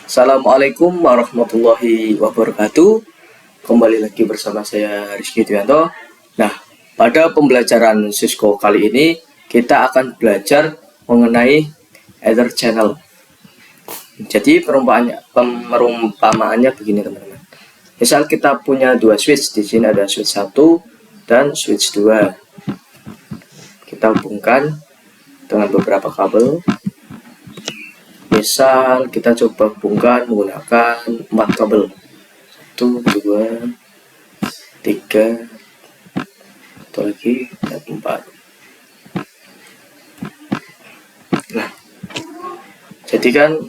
Assalamualaikum warahmatullahi wabarakatuh. Kembali lagi bersama saya Rizky Trianto. Nah, pada pembelajaran Cisco kali ini kita akan belajar mengenai Ether Channel. Jadi perumpamaannya begini teman-teman. Misal kita punya dua switch, di sini ada switch 1 dan switch 2. Kita hubungkan dengan beberapa kabel. Misal kita coba hubungkan menggunakan 4 kabel, 1, 2, 3, satu lagi, dan 4. Nah, jadi kan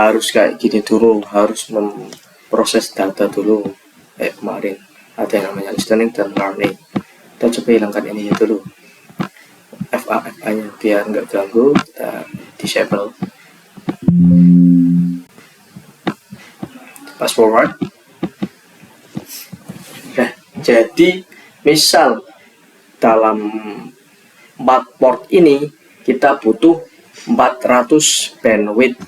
harus kayak gini dulu, harus memproses data dulu. Kemarin ada yang namanya listening dan learning. Kita coba hilangkan ini dulu, FA nya biar nggak ganggu. Kita disable. Fast forward. Nah, jadi misal dalam 4 port ini kita butuh 400 bandwidth.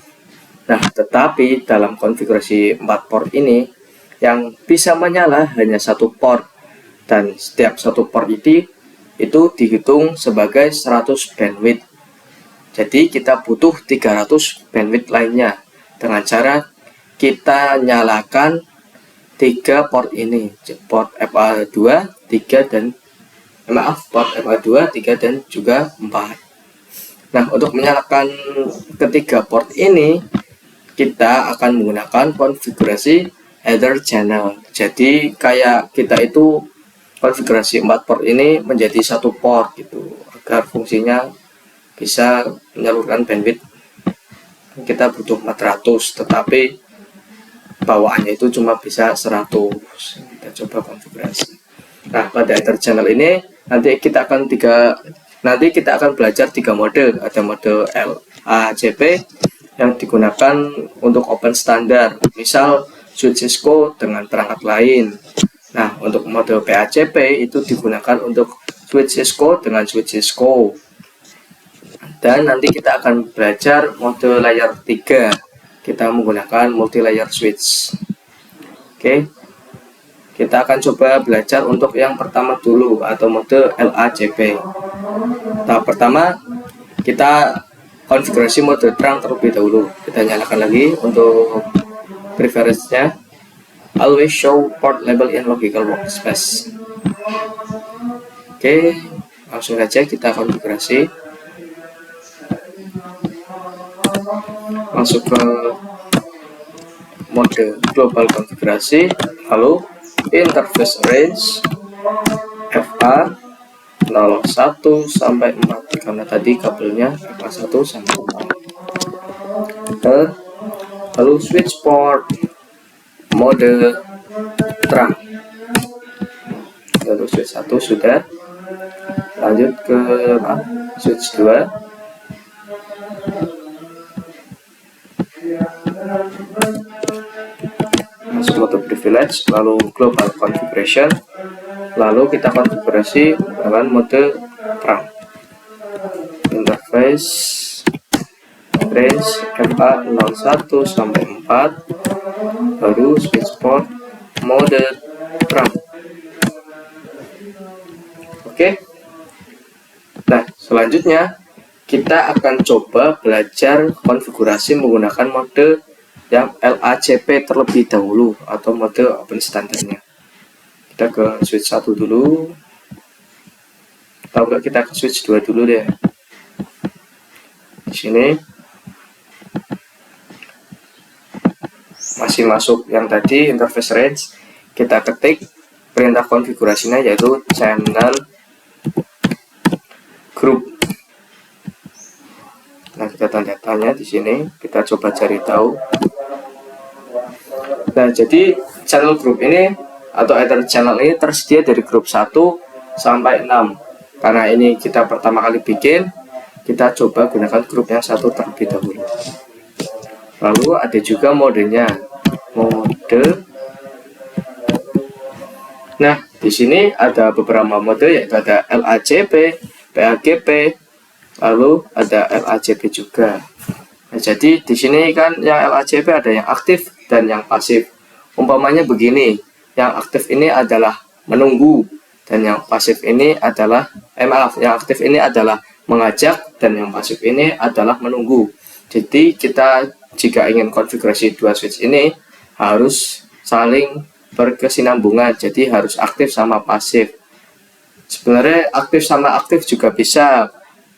Nah, tetapi dalam konfigurasi 4 port ini yang bisa menyala hanya 1 port, dan setiap 1 port itu dihitung sebagai 100 bandwidth. Jadi kita butuh 300 bandwidth lainnya dengan cara kita nyalakan 3 port ini, port FA2, 3 dan port FA2, 3 dan juga 4. Nah, untuk menyalakan ketiga port ini kita akan menggunakan konfigurasi Ether Channel. Jadi kayak kita itu konfigurasi 4 port ini menjadi 1 port gitu, agar fungsinya bisa menyalurkan bandwidth. Kita butuh 400, tetapi bawaannya itu cuma bisa 100. Kita coba konfigurasi. Nah, pada Ether Channel ini nanti kita akan belajar 3 mode. Ada mode LACP yang digunakan untuk open standar, misal switch Cisco dengan perangkat lain. Nah, untuk mode PACP itu digunakan untuk switch Cisco dengan switch Cisco. Dan nanti kita akan belajar mode layer 3. Kita menggunakan multi layer switch. Oke. Kita akan coba belajar untuk yang pertama dulu, atau mode LACP. Tahap pertama, kita konfigurasi mode terang terlebih dahulu. Kita nyalakan lagi untuk preference-nya. Always show port label in logical workspace. Oke, langsung saja kita konfigurasi. Masuk ke mode global konfigurasi, lalu interface range FA 01 sampai 4, karena tadi kabelnya FA1 sampai 4. Lalu switch port mode terang. Lalu switch 1 sudah. Lanjut ke switch 2. Masuk mode privilege, lalu global configuration, lalu kita konfigurasi dengan mode terang. Interface range FA 01 sampai 4, baru switch port mode terang. Oke. Nah, selanjutnya kita akan coba belajar konfigurasi menggunakan mode yang LACP terlebih dahulu, atau mode open standarnya. Kita ke switch 1 dulu, atau enggak, kita ke switch 2 dulu deh. Di sini masih masuk yang tadi interface range. Kita ketik perintah konfigurasinya, yaitu channel group. Nah, kita tanda tanya di sini, kita coba cari tahu. Nah, jadi channel group ini atau Ether Channel ini tersedia dari grup 1 sampai 6. Karena ini kita pertama kali bikin, kita coba gunakan grup yang 1 terlebih dahulu. Lalu ada juga modenya, Nah, di sini ada beberapa mode, yaitu ada LACP, PAGP, lalu ada LACP juga. Nah, jadi di sini kan yang LACP ada yang aktif dan yang pasif. Umpamanya begini, yang aktif ini adalah menunggu dan yang pasif ini adalah yang aktif ini adalah mengajak dan yang pasif ini adalah menunggu. Jadi kita jika ingin konfigurasi dua switch ini harus saling berkesinambungan, jadi harus aktif sama pasif. Sebenarnya aktif sama aktif juga bisa,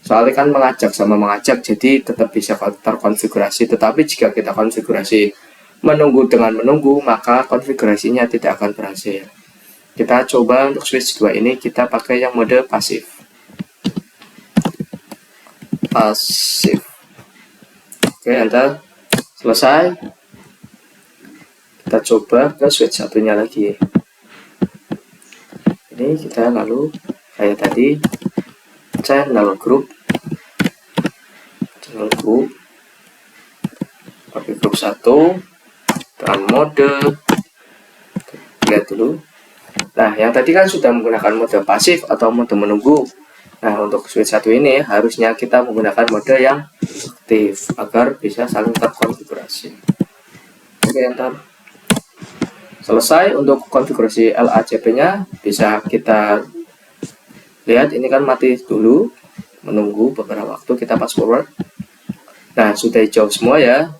soalnya kan mengajak sama mengajak, jadi tetap bisa terkonfigurasi. Tetapi jika kita konfigurasi menunggu dengan menunggu, maka konfigurasinya tidak akan berhasil. Kita coba untuk switch 2 ini kita pakai yang mode pasif. Oke, enter. Selesai. Kita coba ke switch satunya lagi. Ini kita lalu kayak tadi, channel group pakai grup 1 dengan mode, lihat dulu. Nah, yang tadi kan sudah menggunakan mode pasif atau mode menunggu. Nah, untuk switch 1 ini harusnya kita menggunakan mode yang aktif agar bisa saling terkonfigurasi. Oke, enter. Selesai untuk konfigurasi LACP-nya. Bisa kita lihat ini kan mati dulu, menunggu beberapa waktu, kita fast forward. Nah, sudah hijau semua ya.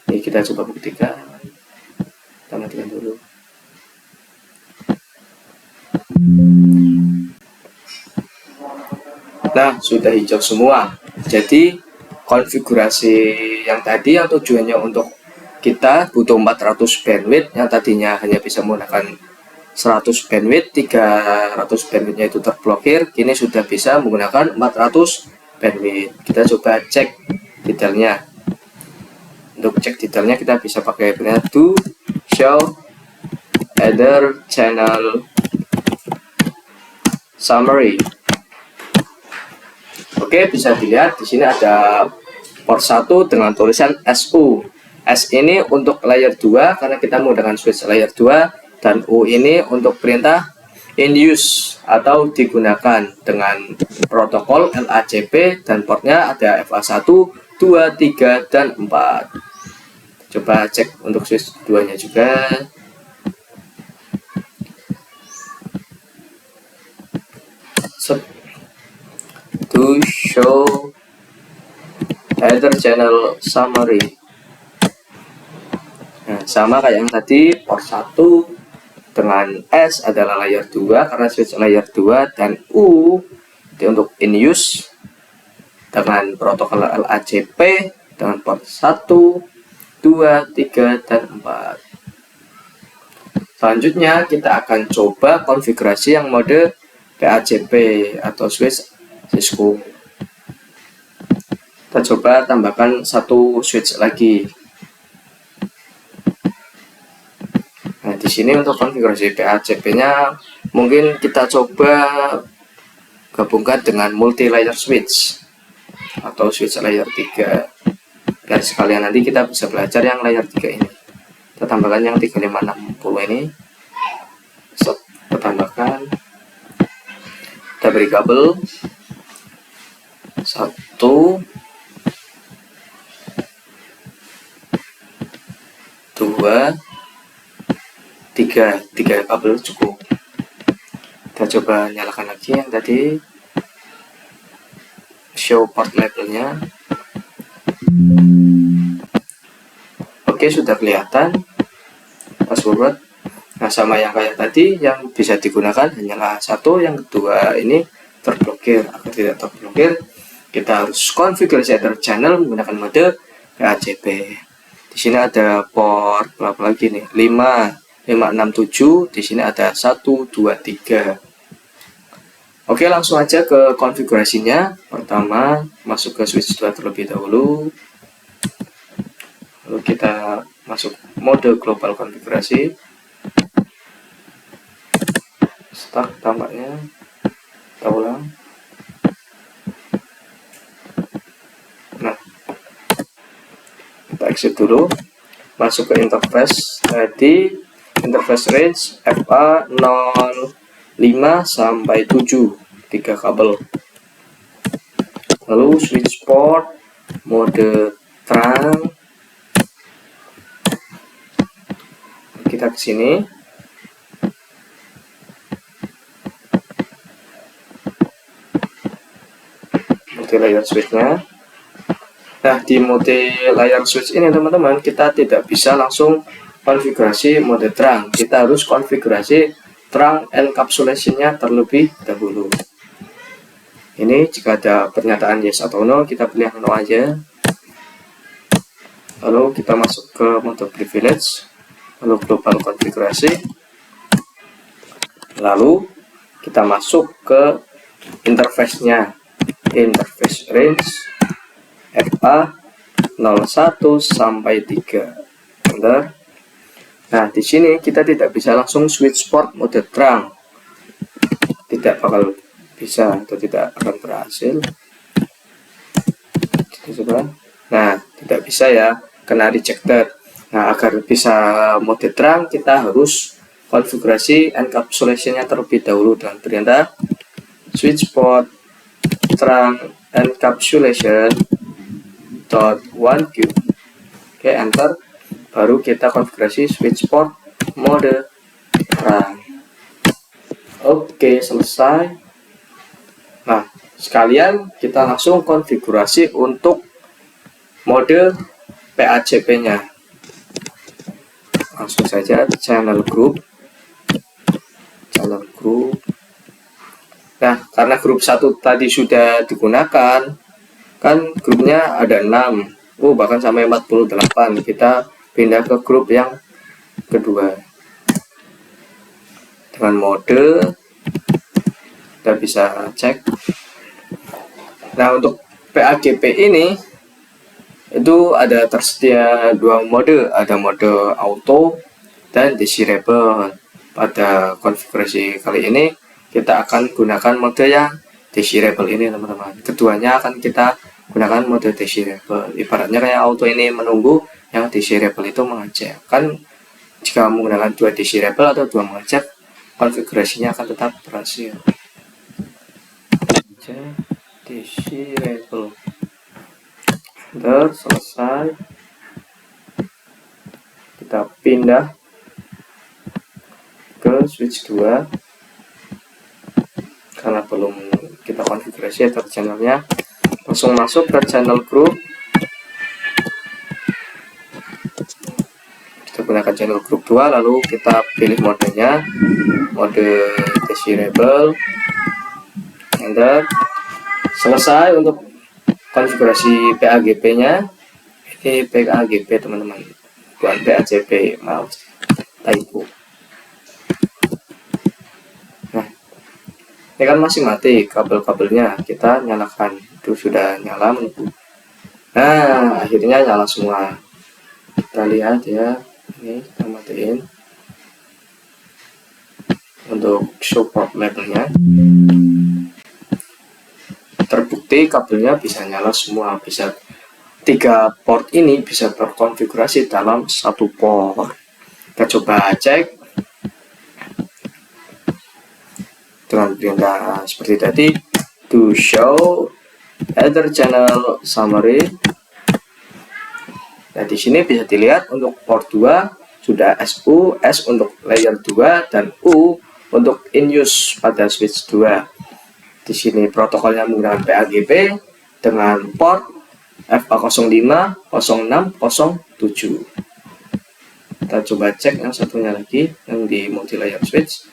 Ini kita coba buktikan. Kita matikan dulu. Nah, sudah hijau semua. Jadi konfigurasi yang tadi yang tujuannya untuk kita butuh 400 bandwidth, yang tadinya hanya bisa menggunakan 100 bandwidth, 300 bandwidthnya itu terblokir, kini sudah bisa menggunakan 400 bandwidth. Kita coba cek detailnya. Untuk cek detailnya kita bisa pakai to show either channel summary. Oke, bisa dilihat di sini ada port 1 dengan tulisan SU. S ini untuk layer 2 karena kita menggunakan switch layer 2, dan U ini untuk perintah in use atau digunakan dengan protokol LACP, dan portnya ada FA1, 2, 3, dan 4. Coba cek untuk switch 2 nya juga. To show header channel summary. Nah, sama kayak yang tadi, port 1 dengan S adalah layer 2 karena switch layer 2, dan U itu untuk in use dengan protokol LACP dengan port 1, 2, 3, dan 4. Selanjutnya kita akan coba konfigurasi yang mode PACP atau switch Cisco. Kita coba tambahkan satu switch lagi. Nah, di sini untuk konfigurasi PACP-nya mungkin kita coba gabungkan dengan multi layer switch atau switch layer 3. Biar sekalian nanti kita bisa belajar yang layer 3 ini. Kita tambahkan yang 3560 ini. Kita tambahkan. Kita beri kabel 1, 2, 3 kabel cukup. Kita coba nyalakan lagi yang tadi, show port labelnya. Oke, sudah kelihatan. Password. Nah, sama yang kayak tadi, yang bisa digunakan hanyalah satu, yang kedua ini terblokir. Agar tidak terblokir, kita harus konfigurasi header channel menggunakan mode PACP. Di sini ada port berapa lagi nih? 5, 567. Di sini ada 1, 2, 3. Oke, langsung aja ke konfigurasinya. Pertama, masuk ke switch 2 terlebih dahulu. Lalu kita masuk mode global konfigurasi. Start tampaknya. Kita ulang. Nah, kita exit dulu. Masuk ke interface. Tadi interface range FA 05 sampai 7, 3 kabel. Lalu switch port mode terang. Kita ke sini. Multi layer switch-nya. Nah, di multi layer switch ini teman-teman, kita tidak bisa langsung konfigurasi mode terang. Kita harus konfigurasi terang encapsulation-nya terlebih dahulu. Ini jika ada pernyataan yes atau no, kita pilih yang no aja. Lalu kita masuk ke mode privilege, lalu global konfigurasi. Lalu kita masuk ke interface-nya. Interface range FA 01 sampai 3. Enter. Nah, di sini kita tidak bisa langsung switch port mode terang. Tidak bakal bisa atau tidak akan berhasil. Coba. Nah, tidak bisa ya, kena rejected. Nah, agar bisa mode terang, kita harus konfigurasi encapsulation-nya terlebih dahulu dan perintah switch port terang encapsulation .1q. Oke, enter. Baru kita konfigurasi switch port mode terang. Oke, selesai. Nah, sekalian kita langsung konfigurasi untuk mode PACP-nya. Langsung saja channel group. Nah, karena grup 1 tadi sudah digunakan, kan grupnya ada 6, bahkan sampai 48. Kita pindah ke grup yang kedua. Dengan mode, kita bisa cek. Nah, untuk PAGP ini, itu ada tersedia 2 mode, ada mode auto dan desirable. Pada konfigurasi kali ini, kita akan gunakan mode yang desirable ini teman-teman. Keduanya akan kita gunakan mode desirable. Ibaratnya kayak auto ini menunggu, yang desirable itu mengajak. Kan jika menggunakan 2 desirable atau 2 mengajak, konfigurasinya akan tetap berhasil. Desirable. Udah selesai. Kita pindah ke switch 2. Karena belum kita konfigurasi atau channelnya, langsung masuk ke channel group. Kita gunakan channel group 2, lalu kita pilih modenya, mode desirable. Enter. Selesai untuk konfigurasi PAGP-nya. Ini PAGP teman-teman, bukan PACP, maaf, typo. Ini kan masih mati kabel-kabelnya, kita nyalakan. Itu sudah nyala menunggu. Nah, akhirnya nyala semua. Kita lihat ya, ini kita matiin untuk support labelnya. Terbukti kabelnya bisa nyala semua, bisa 3 port ini bisa terkonfigurasi dalam 1 port. Kita coba cek dengan perintah seperti tadi, to show Ether channel summary. Nah, di sini bisa dilihat untuk port 2 sudah SU, S untuk layer 2 dan U untuk in use pada switch 2. Di sini protokolnya menggunakan PAGP dengan port FA05, 06, 07. Kita coba cek yang satunya lagi, yang di multi layer switch.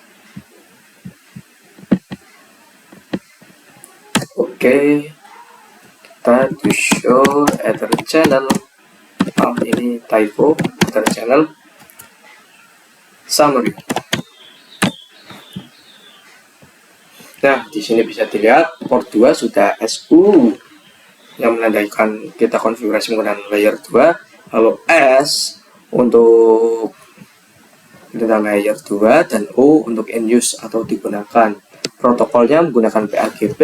Oke, kita to show Ether channel. Ini typo, Ether channel summary. Nah, di sini bisa dilihat port 2 sudah SU yang menandakan kita konfigurasi menggunakan layer 2, lalu S untuk tentang layer 2 dan U untuk in use atau digunakan. Protokolnya menggunakan PAGP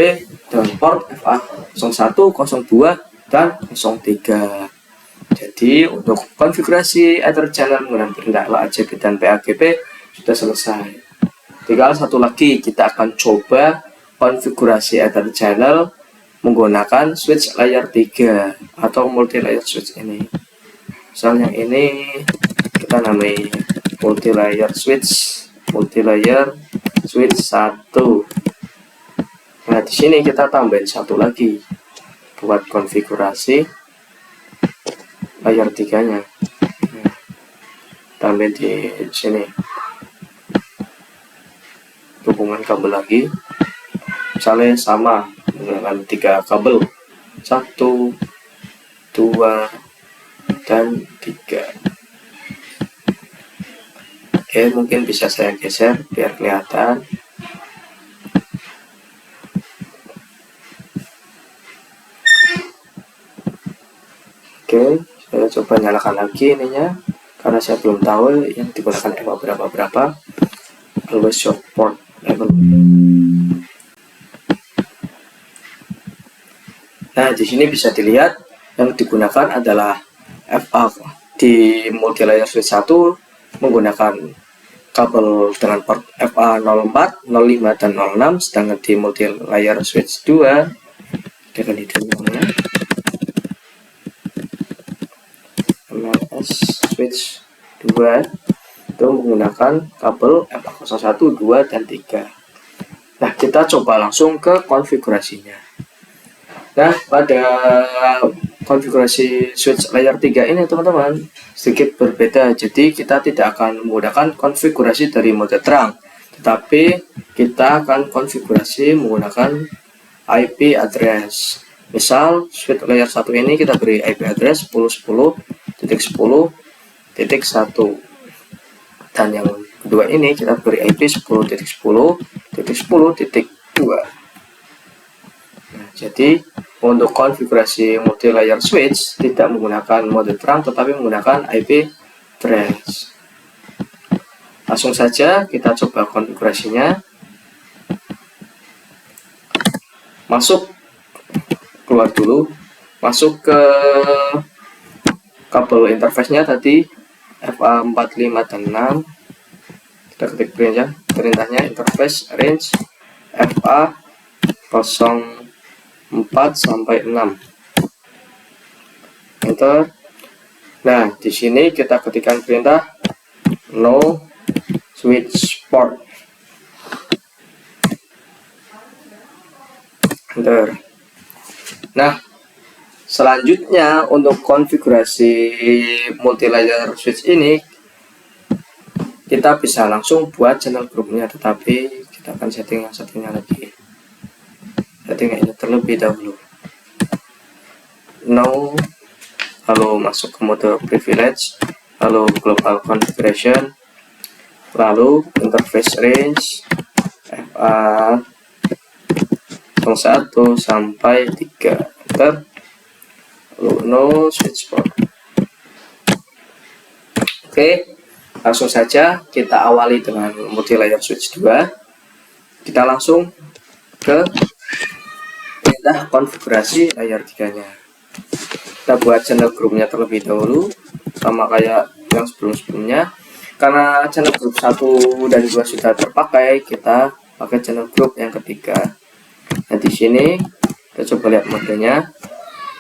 dengan port FA01, 02 dan 03. Jadi untuk konfigurasi Ether channel menggunakan perintah LAJB dan PAGP sudah selesai. Tinggal satu lagi, kita akan coba konfigurasi Ether channel menggunakan switch layer 3 atau multi layer switch ini. Misalnya ini kita namai multi layer switch 1. Nah, di sini kita tambahin satu lagi buat konfigurasi layar 3-nya. Nah, tambahin di sini hubungan kabel lagi, misalnya sama menggunakan 3 kabel, 1, 2, dan 3. Oke, mungkin bisa saya geser biar kelihatan. Oke, saya coba nyalakan lagi ininya karena saya belum tahu yang digunakan berapa. Always show port label. Nah, di sini bisa dilihat yang digunakan adalah FA. Di multi layer switch 1 menggunakan kabel dengan port FA 04, 05, dan 06, sedangkan di multi layer switch 2 dengan hidungnya MLS switch 2 itu menggunakan kabel FA01, 2, dan 3. Nah, kita coba langsung ke konfigurasinya. Nah, pada konfigurasi switch layer 3 ini teman-teman sedikit berbeda. Jadi kita tidak akan menggunakan konfigurasi dari mode terang, tetapi kita akan konfigurasi menggunakan IP address. Misal switch layer 1 ini kita beri IP address 10.10.10.1, dan yang kedua ini kita beri IP 10.10.10.2. Nah, jadi untuk konfigurasi multi layer switch tidak menggunakan mode terang tetapi menggunakan IP address. Langsung saja kita coba konfigurasinya. Keluar dulu, masuk ke kabel interface-nya tadi FA45 dan 6. Kita ketik perintahnya interface range FA04 sampai 6. Enter. Nah, di sini kita ketikkan perintah no switch port. Enter. Nah, selanjutnya untuk konfigurasi multi layer switch ini kita bisa langsung buat channel grupnya, tetapi kita akan settingnya lagi. Settingnya ini terlebih dahulu. No, lalu masuk ke mode privilege, lalu global configuration, lalu interface range FA 01 sampai 3. Enter. Lalu no switch port. Oke, langsung saja kita awali dengan multi layer switch 2. Kita langsung ke perintah konfigurasi layer 3-nya. Kita buat channel grupnya terlebih dahulu, sama kayak yang sebelum-sebelumnya. Karena channel group 1 dan 2 sudah terpakai, kita pakai channel group yang ketiga. Nah, di sini kita coba lihat modenya.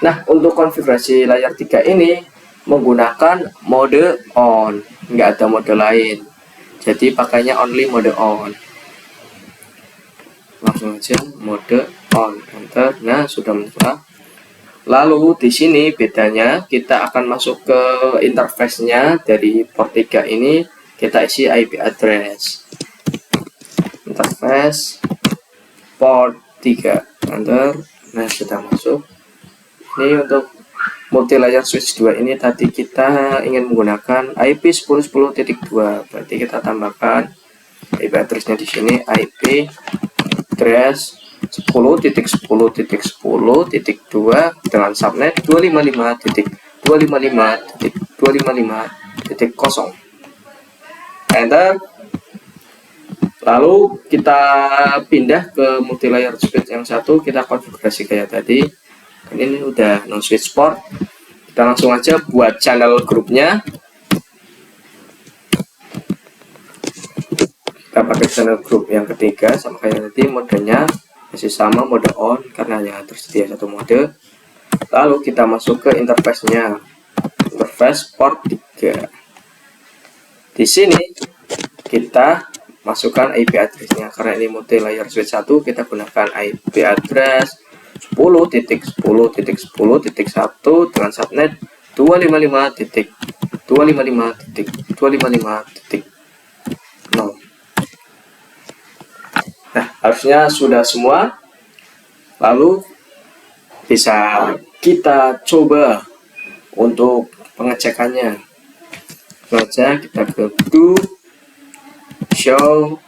Nah, untuk konfigurasi layar 3 ini menggunakan mode on, nggak ada mode lain. Jadi pakainya only mode on. Langsung aja mode on, enter. Nah, sudah menyala. Lalu di sini bedanya kita akan masuk ke interface-nya dari port 3 ini, kita isi IP address. Interface port 3, enter. Nah, sudah masuk. Ini untuk multi layer switch 2 ini tadi kita ingin menggunakan IP 10.10.2, berarti kita tambahkan IP address-nya di sini IP address 10.10.10.2 dengan subnet 255.255.255.0. Enter. Lalu kita pindah ke multi layer switch yang satu, kita konfigurasi kayak tadi. Ini udah no switch port. Kita langsung aja buat channel grupnya. Kita pakai channel group yang ketiga sama kayak tadi, modenya masih sama mode on karena hanya tersedia satu mode. Lalu kita masuk ke interface-nya, interface port 3. Di sini kita masukkan IP address-nya, karena ini multi layer switch 1 kita gunakan IP address 10.10.10.1 dengan subnet 255.255.255.0. Nah, harusnya sudah semua. Lalu bisa kita coba untuk pengecekannya. Saja kita ke do show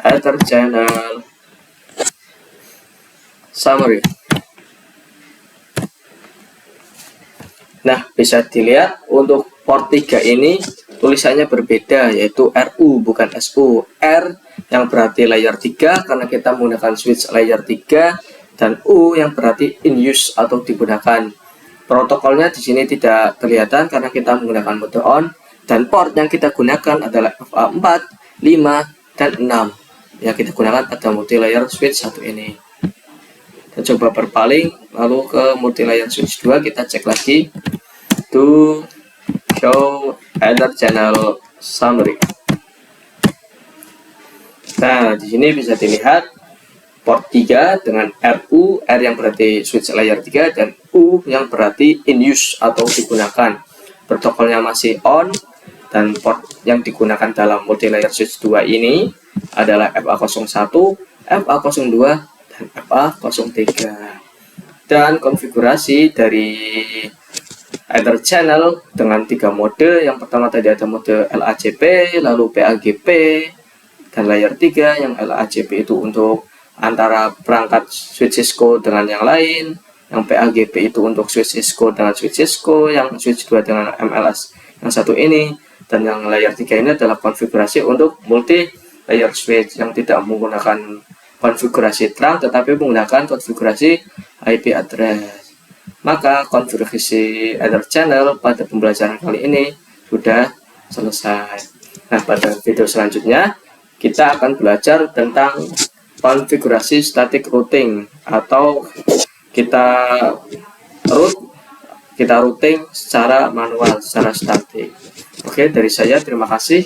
ether channel summary. Nah, bisa dilihat untuk port 3 ini tulisannya berbeda, yaitu RU bukan SU. R yang berarti layer 3 karena kita menggunakan switch layer 3, dan U yang berarti in use atau digunakan. Protokolnya di sini tidak kelihatan karena kita menggunakan mode on, dan port yang kita gunakan adalah FA4, 5, dan 6 yang kita gunakan pada multi layer switch 1 ini. Kita coba berpaling lalu ke multi layer switch 2, kita cek lagi to show ether channel summary. Nah, di sini bisa dilihat port 3 dengan RU, R yang berarti switch layer 3, dan U yang berarti in use atau digunakan. Protokolnya masih on, dan port yang digunakan dalam multi layer switch 2 ini adalah FA01, FA02, dan FA03. Dan konfigurasi dari ether channel dengan 3 mode. Yang pertama tadi ada mode LACP, lalu PAGP, dan layer 3 yang LACP itu untuk antara perangkat switch Cisco dengan yang lain, yang PAGP itu untuk switch Cisco dengan switch Cisco, yang switch 2 dengan MLS yang satu ini, dan yang layer 3 ini adalah konfigurasi untuk multi layer switch yang tidak menggunakan konfigurasi trunk tetapi menggunakan konfigurasi IP address. Maka konfigurasi ether channel pada pembelajaran kali ini sudah selesai. Nah, pada video selanjutnya kita akan belajar tentang konfigurasi static routing, atau kita routing secara manual, secara statik. Oke, dari saya terima kasih.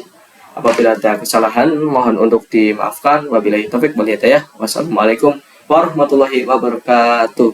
Apabila ada kesalahan mohon untuk dimaafkan. Wabillahi taufik wal hidayah. Wassalamualaikum warahmatullahi wabarakatuh.